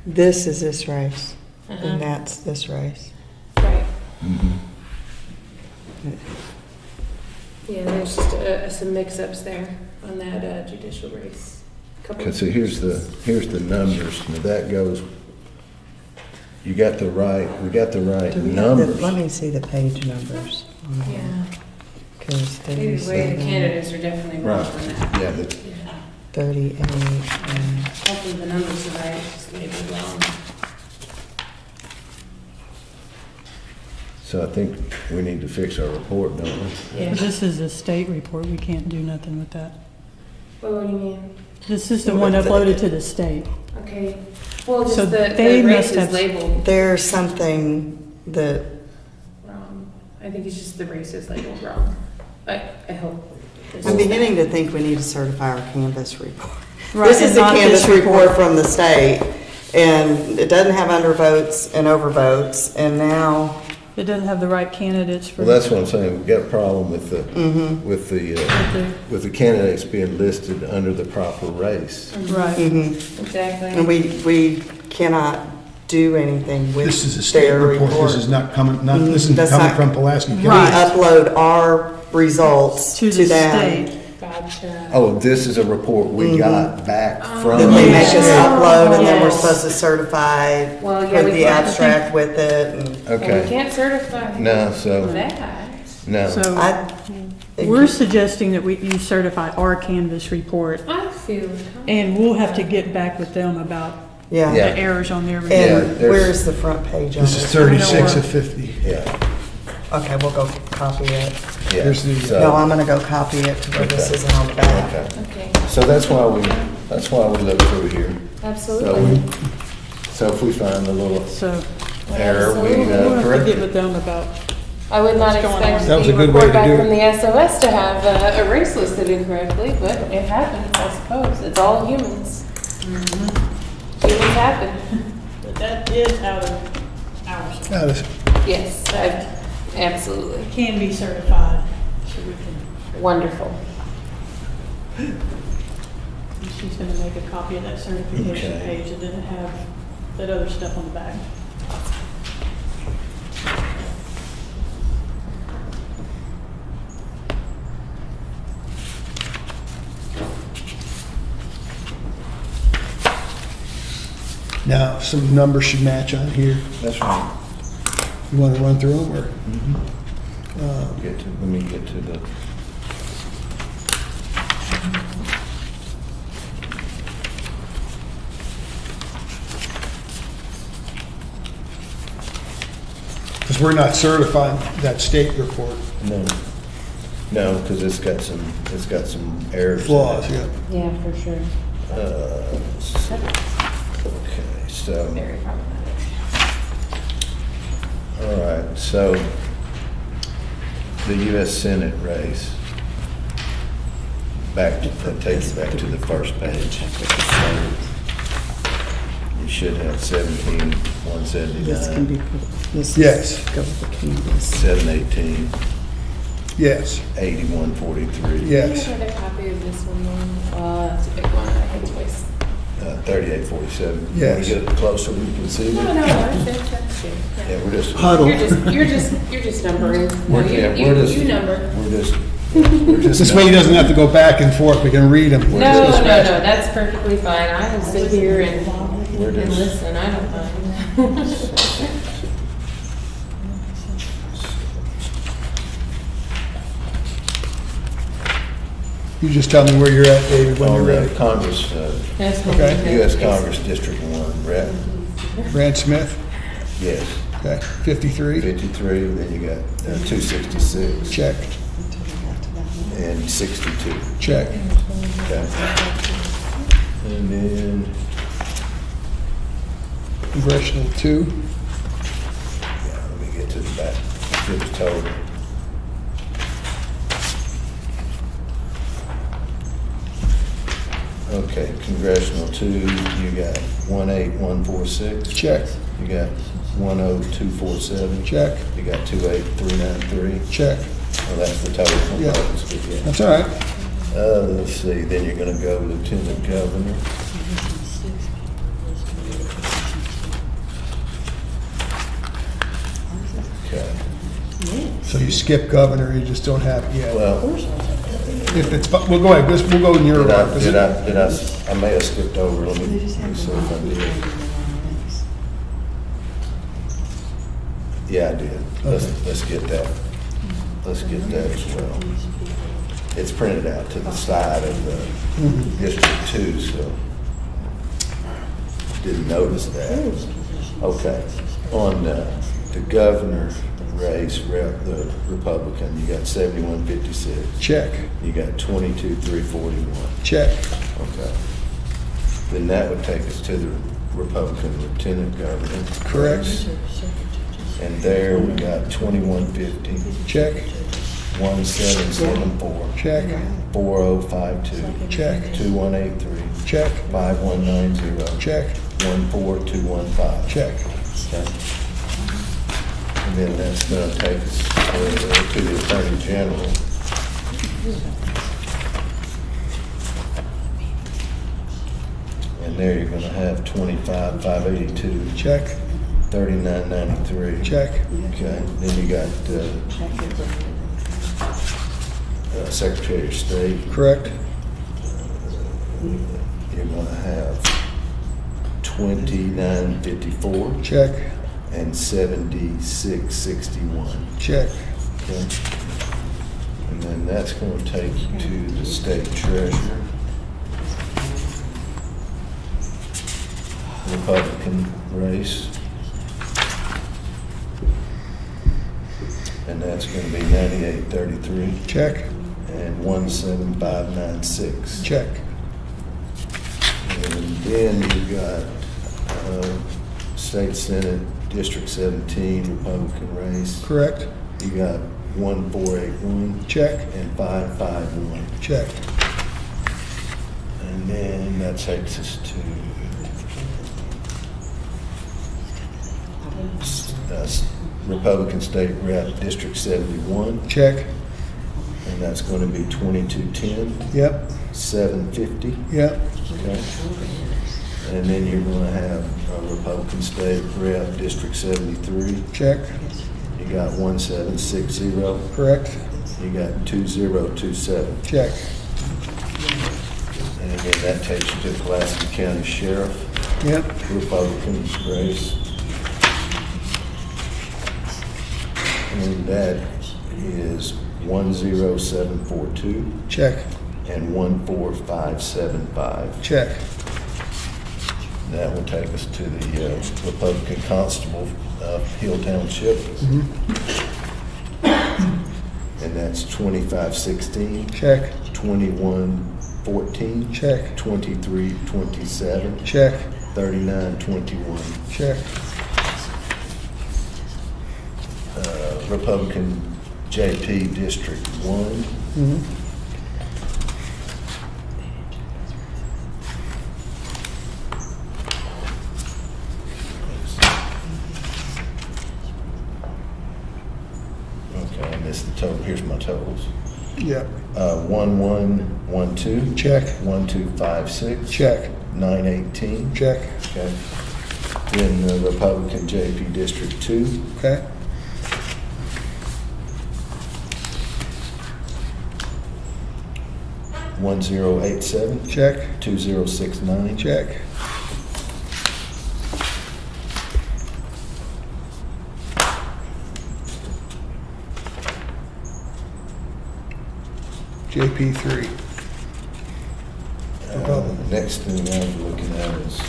this is this race, Uh-huh. and that's this race. Right. Mm-hmm. Yeah, there's just some mix-ups there on that judicial race. Couple Okay, so here's the numbers. Now that goes, we got the right Do we have the, numbers. let me see the page numbers. Yeah. Because Either way, the candidates are definitely wrong Right, on that. yeah, Yeah. 38, and Hopefully the numbers are right, just maybe wrong. so I think we need to fix our report, don't we? Yeah. This is a state report, we can't do nothing with that. What do you mean? This is the one uploaded to the state. Okay. Well, So just the they race must is have- labeled. there's something that, Wrong. I think it's just the race is labeled wrong. I hope. I'm beginning to think we need to certify our canvas report. Right, This is and a not this canvas report report. from the state, and it doesn't have undervotes and overvotes, and now, It doesn't have the right candidates for. Well, that's what I'm saying, we've got a problem with the, Mm-hmm. with the candidates being listed under the proper race. Right. Exactly. and we cannot do anything with This is a state their report, report. this is not coming, this isn't That's coming not- from Pulaski County. We Right. upload our results To to the them. state. Gotcha. Oh, this is a report we got back from. That they make us Yeah. upload, and then we're Yes. supposed to certify, Well, yeah, put we the can't- abstract with it, and Well, we Okay, can't certify no, so, that. no. So I. we're suggesting that you certify our canvas report, I feel. and we'll have to get back with them about Yeah, Yeah. the errors on their report. Yeah, and there's- where's the front page on This is it? 36 of 50. Yeah, Okay, we'll go copy it. yeah. Here's the- So- No, I'm gonna go copy it to where this Okay. isn't on the back. Okay, Okay, so that's why we look through here. So absolutely. we, so if we find a little So error, we Absolutely. we'll have to correct get it. with them about, I would not What's going expect on? That was a the good way report to back do from it. the SOS to have a race listed incorrectly, but it happens, I suppose. It's all humans. Humans happen. But that is out of ours. Now, this- Yes, absolutely. It can be certified, so we can, Wonderful. and she's gonna make a copy of that certification Okay. page that didn't have that other stuff on the back. Now, some numbers should match on here. That's right. You want to run through them, or? Let me get to the. Because we're not certifying that state report. No, because it's got some errors. in Flaws, it. yeah. Yeah, for sure. Let's see. Okay, so, Very problematic. all right, so the U.S. Senate race, that takes you back to the first page. You should have 17,179, Yes, 718, yes, 8143. yes. I have a copy of this one, that's a big one, I think twice. 3847. Yes. Want to get it closer, we can see No, it? that's good. Yeah, we're just. Huddle. You're just numbering. No, Yeah, you number. We're just. This way he doesn't have to go back and forth, we can read them. No, that's perfectly fine. I will sit here and We're just- listen, I don't mind. You just tell me where you're at, David, when you're On ready. Congress, That's fine. Okay. U.S. Congress District 1, rep, Brad Smith, yes, okay, 53, 53, then you got 266. check, And 62, check. okay. And then, Congressional 2, yeah, let me get to the back, get the total. Okay, Congressional 2, you got 18146. check, You got 10247. check, You got 28393. check. Well, that's the total Yeah. components, but yeah. That's all right. Let's see, then you're gonna go Lieutenant Governor. Okay, So you skip governor, you just don't have it yet. well, If it's, we'll go ahead, we'll go in your did order. I may have skipped over, let me see if I did. Yeah, I did. Let's get that. Let's get that as well. It's printed out to the side of the District 2, so didn't notice that. Okay, on the governor race, the Republican, you got 7156. Check, You got 22,341. check, Okay. Then that would take us to the Republican lieutenant governor. correct. And there we got 2150, check, 1774, check, 4052, check, 2183, check, 5190, check, 14215. check. Okay. And then that's gonna take us to the Attorney General. And there you're gonna have 25,582, Check, 3993. check, Okay, then you got, Secretary of State, correct, you're gonna have 2954 check, and 7661. check, Okay. And then that's gonna take you to the State Treasurer. Republican race. And that's gonna be 9833 check, and 17596. check, And then you got State Senate District 17 Republican race. correct, You got 1481 check, and 551. check, And then that takes us to Republican State Rep District 71, check, and that's going to be 2210, yep, 750. yep, Okay. And then you're going to have Republican State Rep District 73. check, You got 1760. correct, You got 2027. check, And then that takes you to Pulaski County Sheriff, yep, Republican race. And that is 10742 check, and 14575. check, That will take us to the Republican Constable of Hill Township. And that's 2516, check, 2114, check, 2327, check, 3921. check, Republican JP District 1. Okay, I missed the total. Here's my totals. yep, 1112, check, 1256, check, 918. check, Okay. Then the Republican JP District 2, okay, 1087, check, 2069. check, JP3, Republican. Next thing I was looking at is,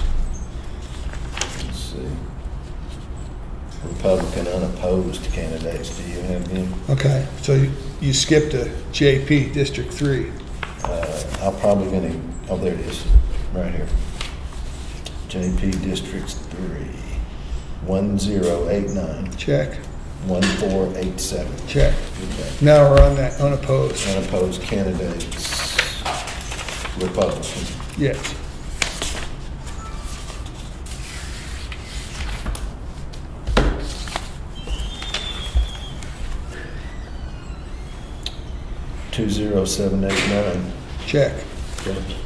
let's see, Republican unopposed candidates. Do you have them? Okay, so you skipped a JP District 3, I'm probably gonna, oh, there it is, right here. JP District 3, 1089, check, 1487. check. Okay. Now we're on that unopposed, Unopposed candidates, Republican. yes, Two 20789. check, Okay.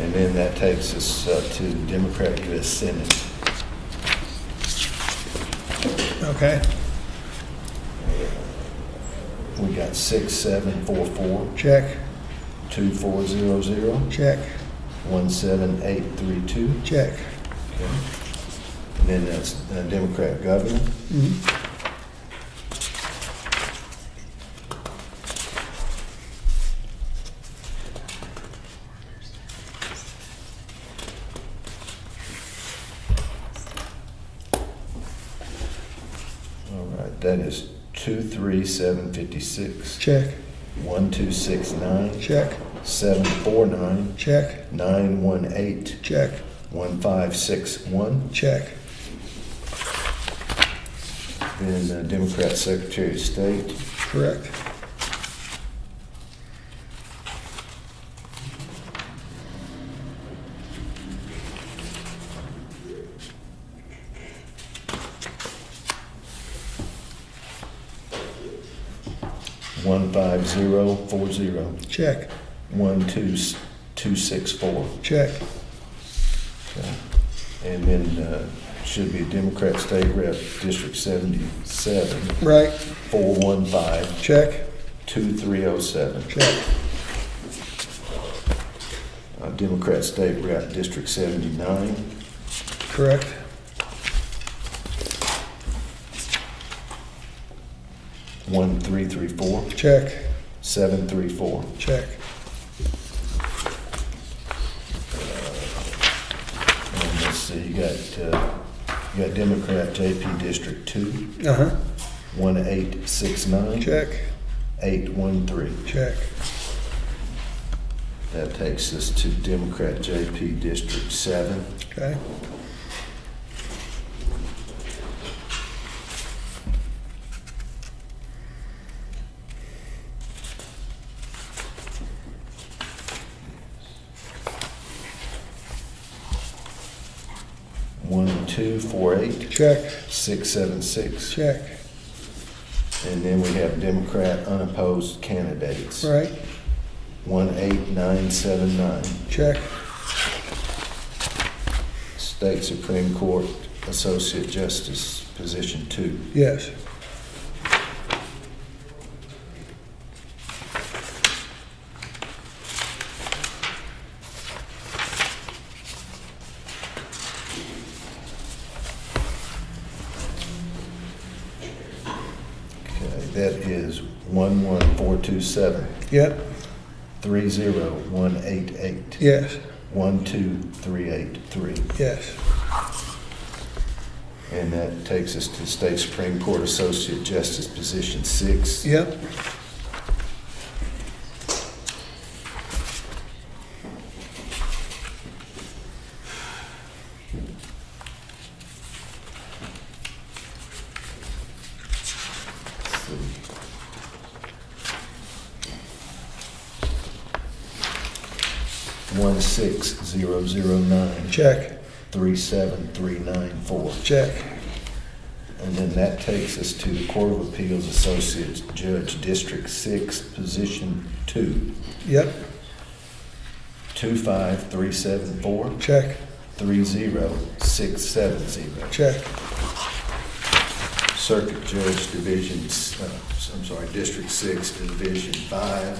And then that takes us to Democrat U.S. Senate. okay, We got 6744, check, 2400, check, 17832. check, Okay. And then that's Democrat governor. All right, that is 23756, check, 1269, check, 749, check, 918, check, 1561. check, Then Democrat Secretary of State, Correct. one five zero four zero, Check. 12264. Check. Okay. And then should be a Democrat State Rep, District 77, Right. 415 Check. 2307. Check. Democrat State Rep, District 79, Correct. one 334 Check. 734. Check. And let's see, you got Democrat JP District 2, Uh-huh. 1869 Check. 813. Check. That takes us to Democrat JP District 7, Okay. one 248 Check. 676. Check. And then we have Democrat unopposed candidates. Right. 18979. Check. State Supreme Court Associate Justice, Position 2. Yes. Okay, that is 11427 Yep. 30188 Yes. 12383. Yes. And that takes us to State Supreme Court Associate Justice, Position 6. Yep. Let's see. One 16009 Check. 37394. Check. And then that takes us to the Court of Appeals Associate Judge, District 6, Position 2, Yep. 25374 Check. 30670. Check. Circuit Judge, District 6, Division 5,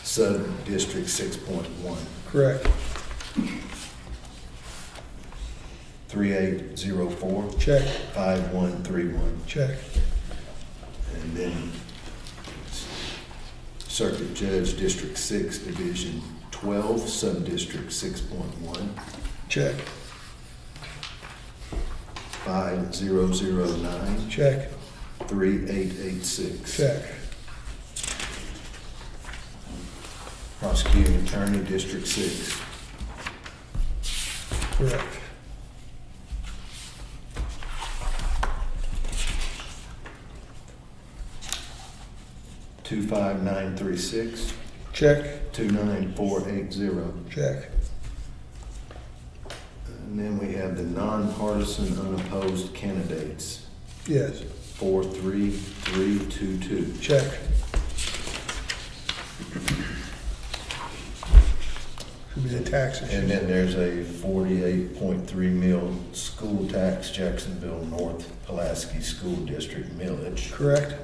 Sub-District 6.1, Correct. 3804 Check. 5131. Check. And then Circuit Judge, District 6, Division 12, Sub-District 6.1, Check. 5009 Check. 3886. Check. Prosecuting Attorney, District 6. Correct. Two 25936 Check. 29480. Check. And then we have the nonpartisan unopposed candidates, Yes. 43322. Check. Should be the taxes. And then there's a 48.3 mil school tax, Jacksonville North Pulaski School District millage. Correct.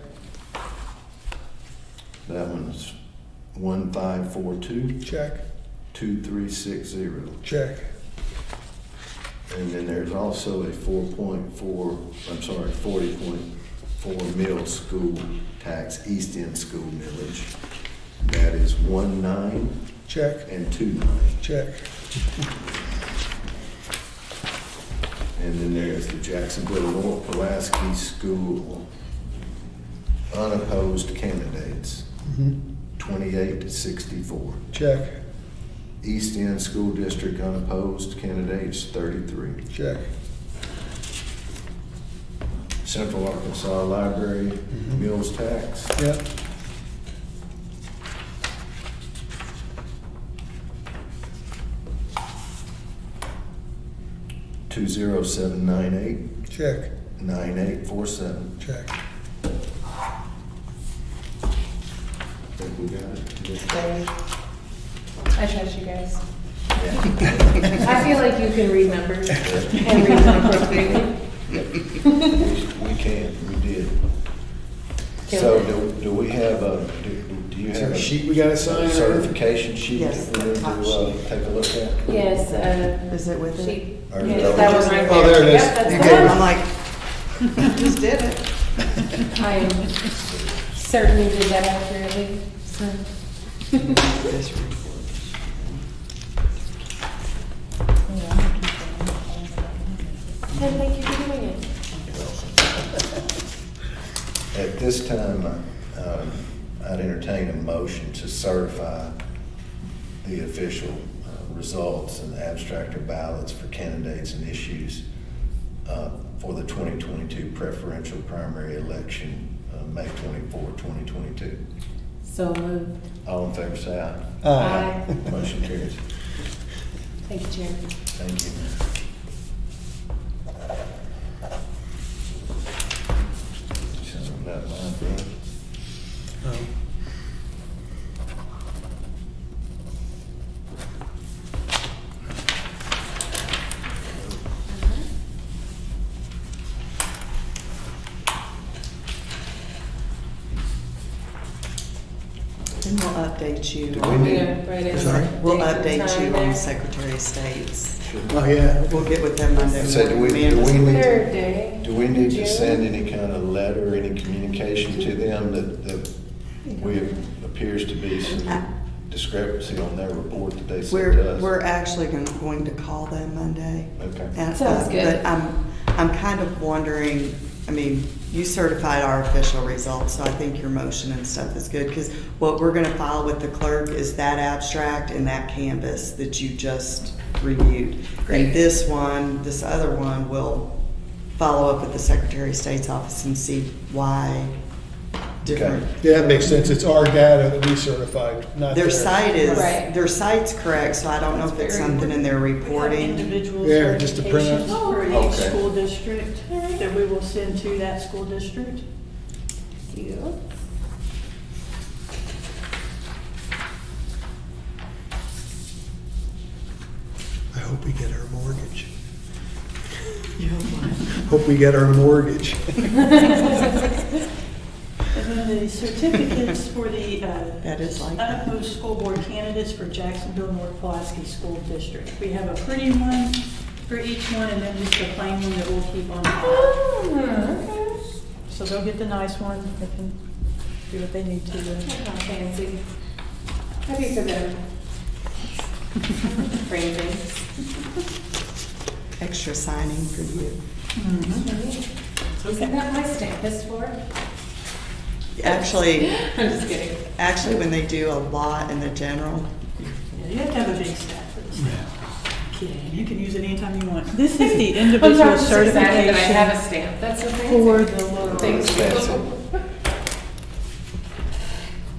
That one's 1542 Check. 2360. Check. And then there's also a 40.4 mil school tax, East End school millage. That is 19 Check. and 29. Check. And then there's the Jacksonville North Pulaski School unopposed candidates, 2864. Check. East End School District unopposed candidates, 33. Check. Central Arkansas Library Mills Tax. Yeah. $20798. Check, 9847. check. Think we got it? I trust you guys. I feel like you can read numbers and read them appropriately. We can, we did. So do we have do you Is there have a sheet we gotta sign or- certification sheet Yes, that we need top to sheet. take a look at? Yes, Is it with it? she, Or yes, no? that was right there. Oh, there it is. Yep, that's You the gave one. I'm like, just did it. I am certain you did that accurately, so. This report. And thank you for doing it. At this time, I'd entertain a motion to certify the official results and abstract or ballots for candidates and issues for the 2022 preferential primary election, May 24, 2022. So moved. All in favor, say aye. Aye. Motion carries. Thank you, Chair. Thank you. Something about mine, bro. Um, And we'll update you. Do we need- Yeah, right in. Sorry? We'll Date and update time you there. on Secretary of State's. Oh, yeah. We'll get with them Monday So do we morning. need Third to, day. do we need to June. send any kind of letter, any communication to them that we, appears to be some discrepancy on their report that they sent to us? We're actually going to call them Monday. Okay. And, Sounds good. But I'm kind of wondering, I mean, you certified our official results, so I think your motion and stuff is good, because what we're gonna file with the clerk is that abstract and that canvas that you just reviewed. Great. And this other one, will follow up with the Secretary of State's office and see why different. Yeah, that makes sense. It's our data that we certified, not Their theirs. site is, Right. their site's correct, so I don't know if it's Very something in their We have reporting. individual Yeah, just to print certifications out. for each Okay. school district that we will send to that school district. Thank you. I hope we get our mortgage. Hope we get our mortgage. And then the certificates for the That is like that. unopposed school board candidates for Jacksonville North Pulaski School District. We have a pretty one for each one, and then just a plain one that we'll keep on file. Oh, okay. So they'll get the nice one, they can do what they need to do. How fancy. Happy for them. Frame things. Extra signing for you. Isn't that my stamp is for? Actually, I'm just kidding. when they do a lot in the general, Yeah, you have to have a big staff for this. Kidding, you can use it anytime you want. This is the I'm individual just excited that I have a certification stamp. That's so fancy. for the local. Thanks.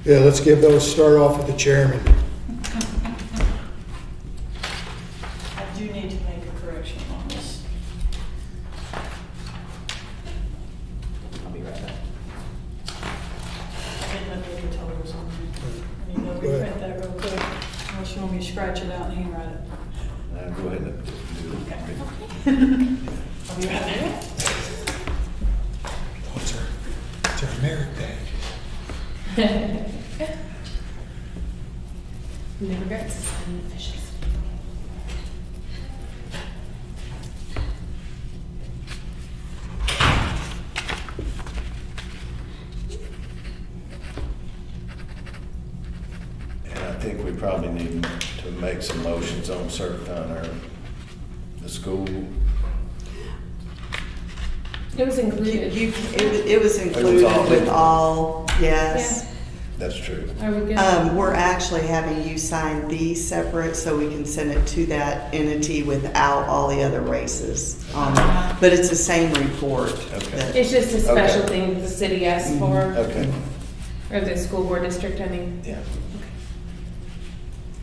Yeah, let's give those, start off with the chairman. I do need to make a correction on this. I'll be right back. I didn't update the totals on there. I need to reprint that real quick, unless you want me to scratch it out and handwrite it. Go ahead and do it. I'll be right back. What's our merit badge? Never regrets signing officials. And I think we probably need to make some motions on certifying the school. It was included. it was included all with in. all, yes. That's true. Are we good? We're actually having you sign these separate so we can send it to that entity without all the other races. But it's the same report. Okay. that- It's just a special Okay. thing the city asked for, Okay, or the school board district, I mean. yeah.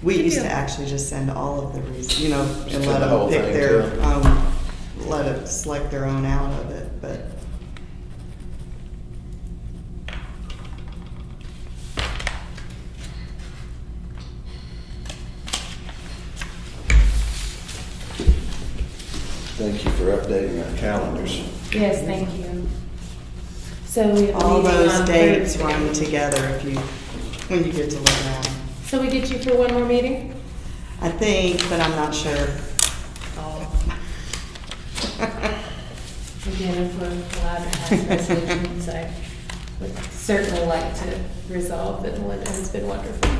We Good used deal. to actually just send all of the reasons, you know, and Send let the whole them pick thing their, to 'em. let it select their own out of it, but. Thank you for updating our calendars. Yes, thank you. So we have a All meeting those on dates Thursday. run together if you, when you get to look at them. So we get you for one more meeting? I think, but I'm not sure. Again, if we're allowed to pass resolutions, I would certainly like to resolve it, and it's been wonderful.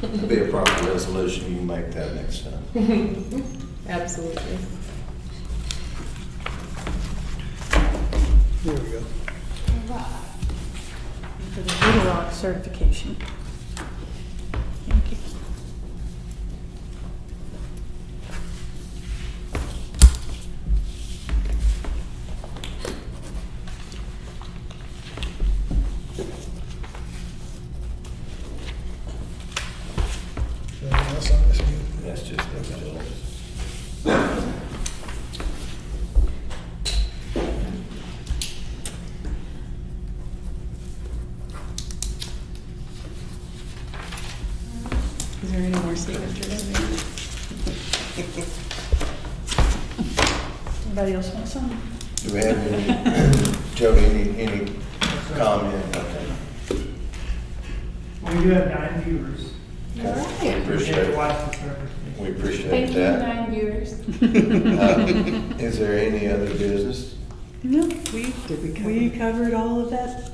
It'll be a proper resolution, you can make that next time. Absolutely. There we go. For the Little Rock certification. Thank you. Anything else on this? That's just the results. Is there any more signatures? Anybody else want some? Do we have any, Jody, any comment? Okay. We do have 9 viewers. All right. Appreciate it. Watch the service. We appreciate Thank you, that. 9 viewers. Is there any other business? No, Did we cover? we covered all of that